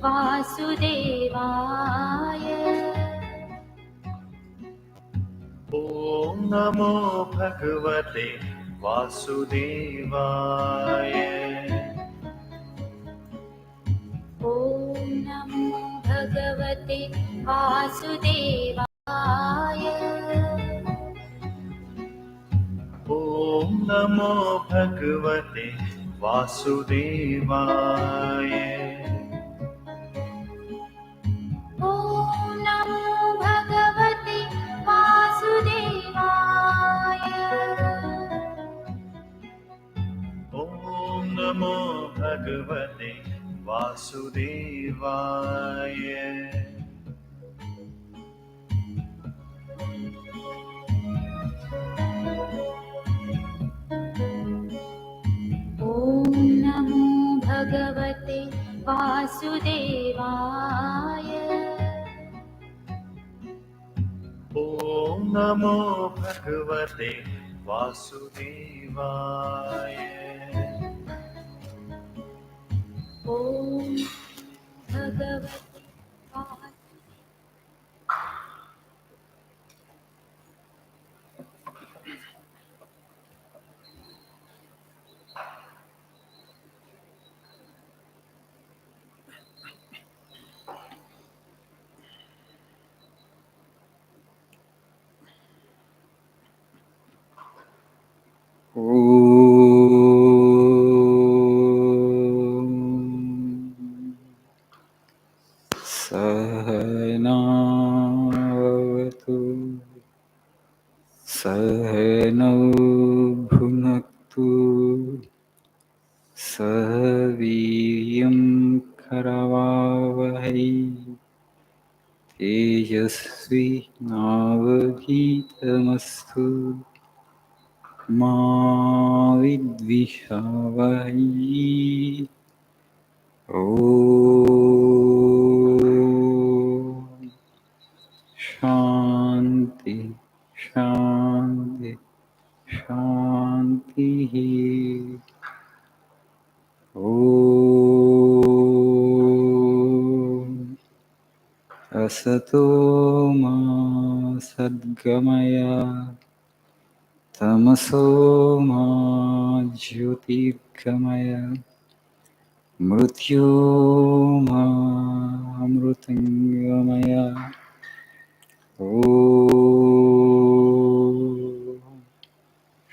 वासुदेवाय। ॐ नमो भगवते वासुदेवाय। ॐ नमो भगवते वासुदेवाय। ॐ नमो भगवते वासुदेवाय। ॐ नमो भगवते वासुदेवाय। ॐ नमो भगवते वासुदेवाय। ॐ नमो भगवते वासुदेवाय। ॐ नमो भगवते वासुदेवाय। ॐ भगवते सहनावतु सहनौ भुनक्तु सह वीर्यं करवावहै तेजस्वी नावधीतमस्तु मा विद्विषावहै। ॐ शान्ति शान्ति शान्तिः। ॐ असतो मा सद्गमय तमसो मा ज्योतिर्गमय मृत्योर्मामृतङ्गमय। ॐ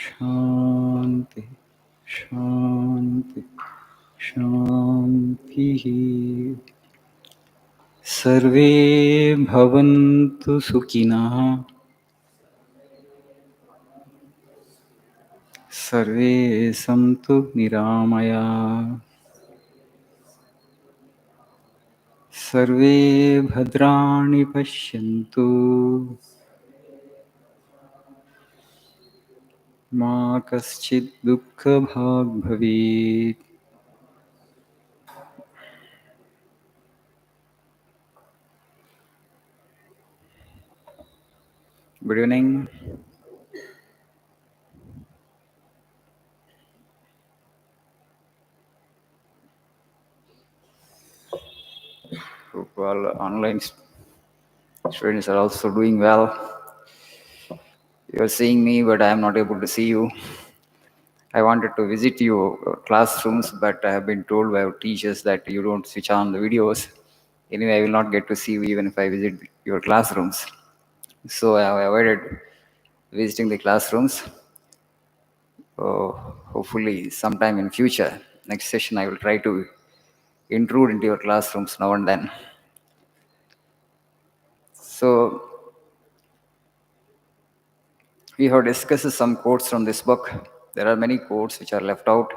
शान्ति शान्ति शान्तिः। सर्वे भवन्तु सुखिनः सर्वे सन्तु निरामयाः सर्वे भद्राणि पश्यन्तु मा कश्चित् दुःखभाग् भवेत्। Good evening. Hope all online students are also doing well. You are seeing me, but I am not able to see you. I wanted to visit your classrooms, but I have been told by our teachers that you don't switch on the videos. Anyway, I will not get to see you even if I visit your classrooms. So I have avoided visiting the classrooms. Hopefully, sometime in future, next session, I will try to intrude into your classrooms now and then. So we have discussed some quotes from this book. There are many quotes which are left out.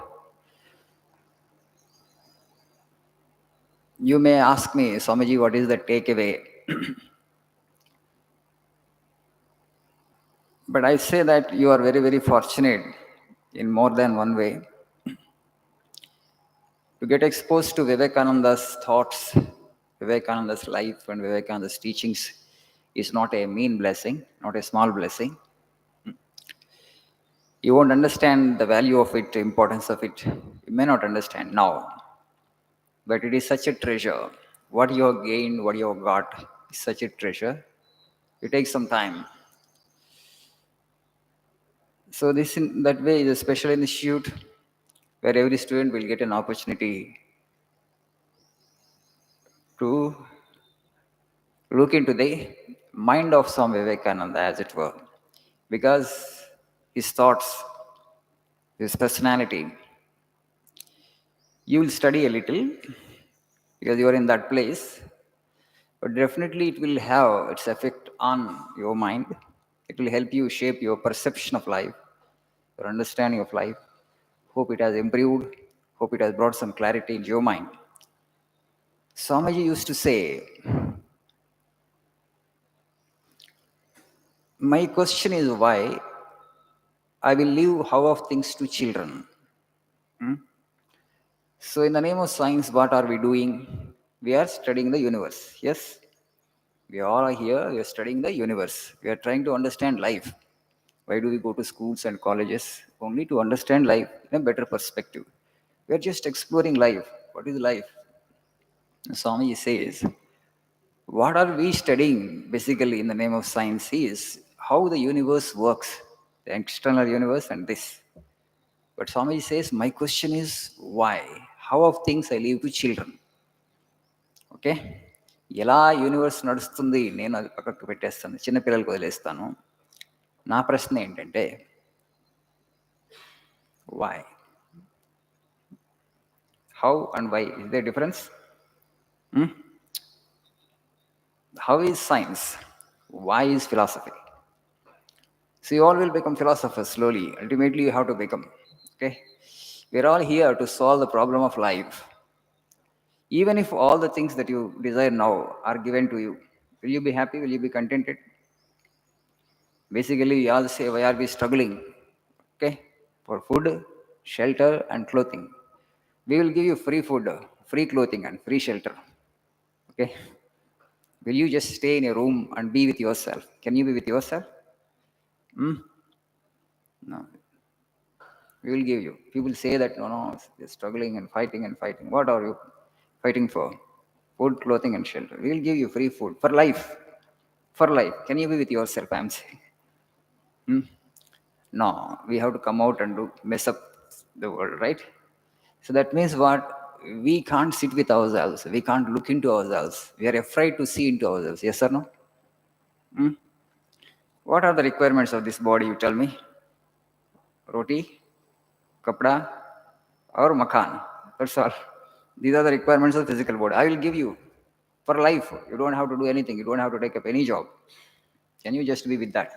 You may ask me, Swamiji, what is the takeaway? But I say that you are very, very fortunate in more than one way to get exposed to Vivekananda's thoughts, Vivekananda's life, and Vivekananda's teachings is not a mean blessing, not a small blessing. You won't understand the value of it, the importance of it. You may not understand now, but it is such a treasure. what you have gained, what you have got is such a treasure. It takes some time. So this in that way is a special institute where every student will get an opportunity to look into the mind of Swami Vivekananda, as it were, because his thoughts, his personality, you will study a little because you are in that place, but definitely it will have its effect on your mind. It will help you shape your perception of life, your understanding of life. Hope it has improved. Hope it has brought some clarity into your mind. Swamiji used to say, my question is why I will leave how of things to children. Hmm? So, in the name of science, what are we doing? We are studying the universe. Yes, we all are here. We are studying the universe. We are trying to understand life. Why do we go to schools and colleges? Only to understand life in a better perspective. We are just exploring life. What is life? Swami says, what are we studying basically in the name of science is how the universe works, the external universe and this. But Swami says, my question is why? How of things I leave to children? Okay ఎలా universe నడుస్తుంది నేను అది పక్కకు పెట్టేస్తాను, చిన్నపిల్లలకు వదిలేస్తాను. నా ప్రశ్న ఏంటంటే why, how and why is the difference? How is science? Why is philosophy? So you all will become philosophers slowly. Ultimately, you have to become. Okay, we're all here to solve the problem of life. Even if all the things that you desire now are given to you, will you be happy? Will you be contented? Basically, we all say, why are we struggling? Okay, for food, shelter, and clothing. We will give you free food, free clothing, and free shelter. Okay, will you just stay in a room and be with yourself? Can you be with yourself? No. We will give you. People say that, no, they're struggling and fighting and fighting. What are you fighting for? Food, clothing, and shelter. We will give you free food for life. For life. Can you be with yourself? I'm saying. No, we have to come out and mess up the world, right? So that means what? We can't sit with ourselves. We can't look into ourselves. We are afraid to see into ourselves. Yes or no? What are the requirements of this body? You tell me. Roti, kapda, or makan. That's all. These are the requirements of the physical body. I will give you for life. You don't have to do anything. You don't have to take up any job. Can you just be with that?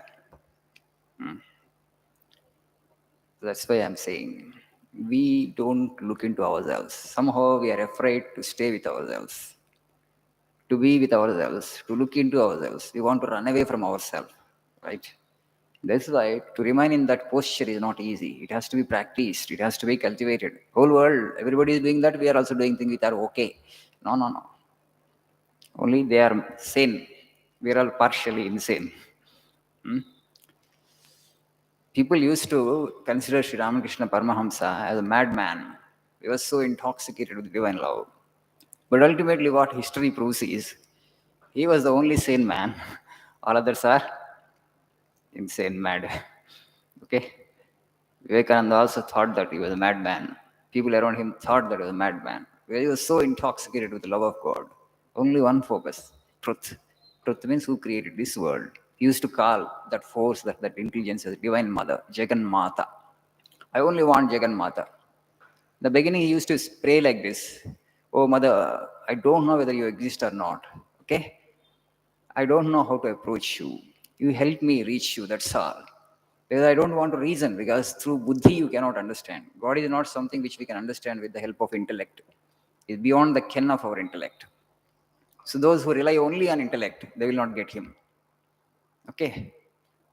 That's why I'm saying we don't look into ourselves. Somehow we are afraid to stay with ourselves, to be with ourselves, to look into ourselves. We want to run away from ourselves, right? That's why to remain in that posture is not easy. It has to be practiced. It has to be cultivated. Whole world, everybody is doing that. We are also doing things which are okay. No, no, no. Only they are sane. We are all partially insane. People used to consider Sri Ramakrishna Paramahamsa as a madman. He was so intoxicated with divine love. But ultimately, what history proves is he was the only sane man. All others are insane, mad. Okay? Vivekananda also thought that he was a madman. People around him thought that he was a madman. He was so intoxicated with the love of God. Only one focus, truth. Truth means who created this world. He used to call that force, that intelligence as Divine Mother, Jagan Mata. I only want Jagan Mata. In the beginning, he used to pray like this. Oh, Mother, I don't know whether you exist or not. Okay? I don't know how to approach you. You help me reach you, that's all. Because I don't want to reason, because through buddhi you cannot understand. God is not something which we can understand with the help of intellect. It's beyond the ken of our intellect. So those who rely only on intellect, they will not get him. Okay?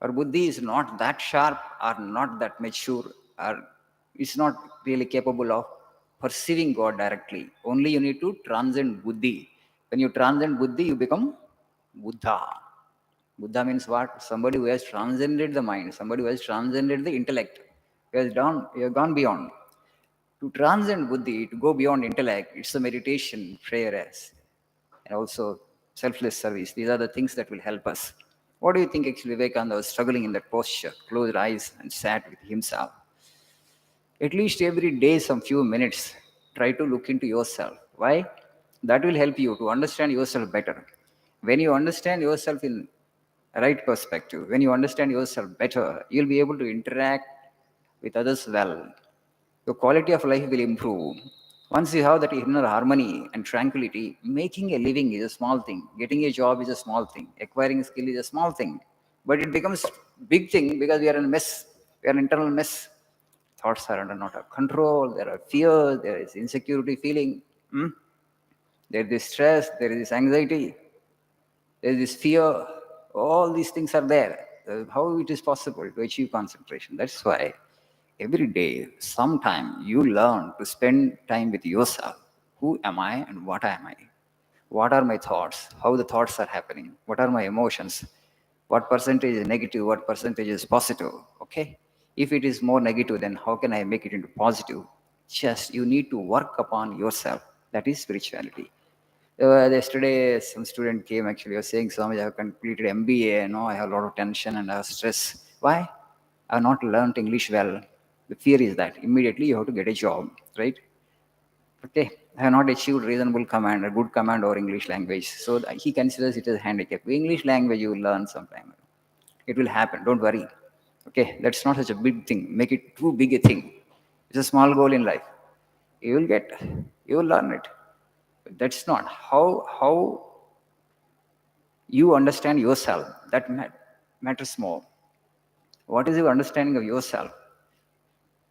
Our buddhi is not that sharp or not that mature, or it's not really capable of perceiving God directly. Only you need to transcend buddhi. When you transcend buddhi, you become Buddha. Buddha means what? Somebody who has transcended the mind, somebody who has transcended the intellect. He has gone beyond. To transcend buddhi, to go beyond intellect, it's a meditation, prayer as. and also selfless service. These are the things that will help us. What do you think actually Vivekananda was struggling in that posture, closed eyes and sat with himself? At least every day, some few minutes, try to look into yourself. Why? That will help you to understand yourself better. When you understand yourself in right perspective, when you understand yourself better, you'll be able to interact with others well. Your quality of life will improve. Once you have that inner harmony and tranquility, making a living is a small thing. Getting a job is a small thing. Acquiring a skill is a small thing. But it becomes big thing because we are in a mess. We are an internal mess. Thoughts are under not our control. There are fears. There is insecurity feeling. Hmm? There is this stress. There is this anxiety. There is this fear. All these things are there. How it is possible to achieve concentration? That's why every day, sometime you learn to spend time with yourself. Who am I and what am I? What are my thoughts? How the thoughts are happening? What are my emotions? What percentage is negative? What percentage is positive? Okay. If it is more negative, then how can I make it into positive? Just you need to work upon yourself. That is spirituality. Yesterday, some student came actually was saying, Swami, I have completed MBA. No, I have a lot of tension and I have stress. Why? I have not learned English well. The fear is that immediately you have to get a job, right? Okay, I have not achieved reasonable command, a good command over English language. So he considers it as a handicap. English language you will learn sometime. It will happen. Don't worry. Okay, that's not such a big thing. Make it too big a thing. It's a small goal in life. You will get, you will learn it. But that's not how you understand yourself. That matters more. What is your understanding of yourself?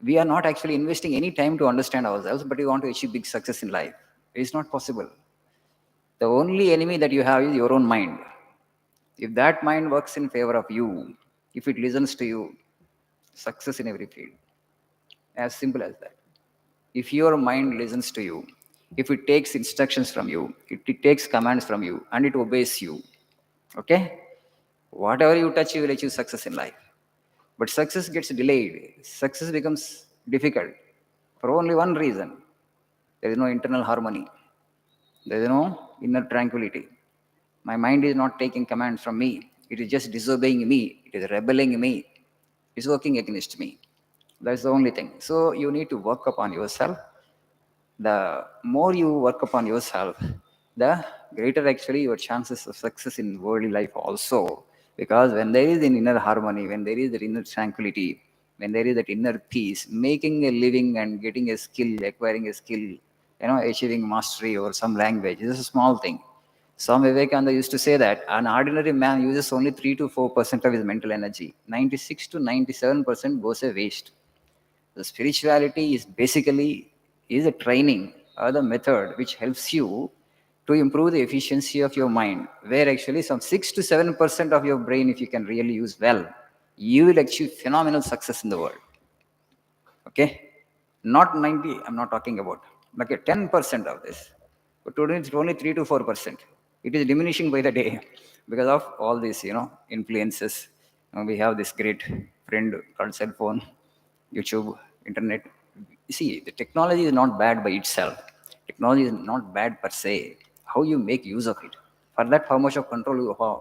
We are not actually investing any time to understand ourselves, but we want to achieve big success in life. It's not possible. The only enemy that you have is your own mind. If that mind works in favor of you, if it listens to you, success in every field. As simple as that. If your mind listens to you, if it takes instructions from you, it takes commands from you, and it obeys you, okay? Whatever you touch, you will achieve success in life. But success gets delayed. Success becomes difficult for only one reason. There is no internal harmony. There is no inner tranquility. My mind is not taking commands from me. It is just disobeying me. It is rebelling me. It's working against me. That's the only thing. So you need to work upon yourself. The more you work upon yourself, the greater actually your chances of success in worldly life also. Because when there is an inner harmony, when there is that inner tranquility, when there is that inner peace, making a living and getting a skill, acquiring a skill, achieving mastery over some language is a small thing. Swami Vivekananda used to say that an ordinary man uses only 3 to 4% of his mental energy. 96 to 97% goes a waste. The spirituality is basically is a training or the method which helps you to improve the efficiency of your mind, where actually some 6 to 7% of your brain, if you can really use well, you will achieve phenomenal success in the world. Okay? Not 90, I'm not talking about. Okay, 10% of this. But today it's only 3 to 4%. It is diminishing by the day because of all these, influences. We have this great friend called cell phone, YouTube, internet. You see, the technology is not bad by itself. Technology is not bad per se. How you make use of it. For that, how much of control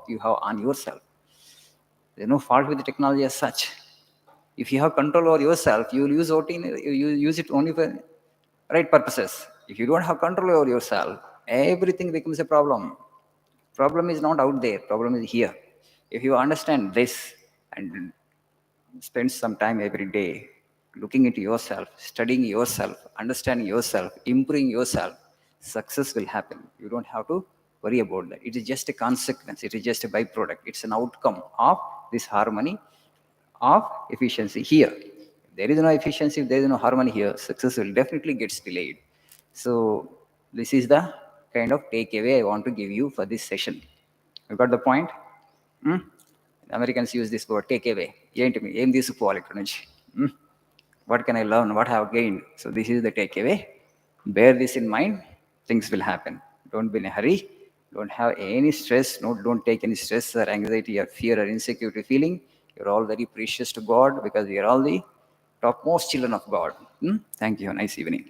you have on yourself. There's no fault with the technology as such. If you have control over yourself, you will use you use it only for right purposes. If you don't have control over yourself, everything becomes a problem. Problem is not out there, problem is here. If you understand this and spend some time every day looking into yourself, studying yourself, understanding yourself, improving yourself, success will happen. You don't have to worry about that. It is just a consequence, it is just a byproduct. It's an outcome of this harmony of efficiency here. If there is no efficiency, if there is no harmony here, success will definitely gets delayed. So this is the kind of takeaway I want to give you for this session. You got the point? Hmm? Americans use this word takeaway. ఏంటి ఏం తీసుకోవాలి ఇక్కడ నుంచి? What can I learn? What I have gained? So this is the takeaway. Bear this in mind. Things will happen. Don't be in a hurry. Don't have any stress. No, don't take any stress or anxiety or fear or insecurity feeling. You're all very precious to God because we are all the topmost children of God. Thank you. Nice evening.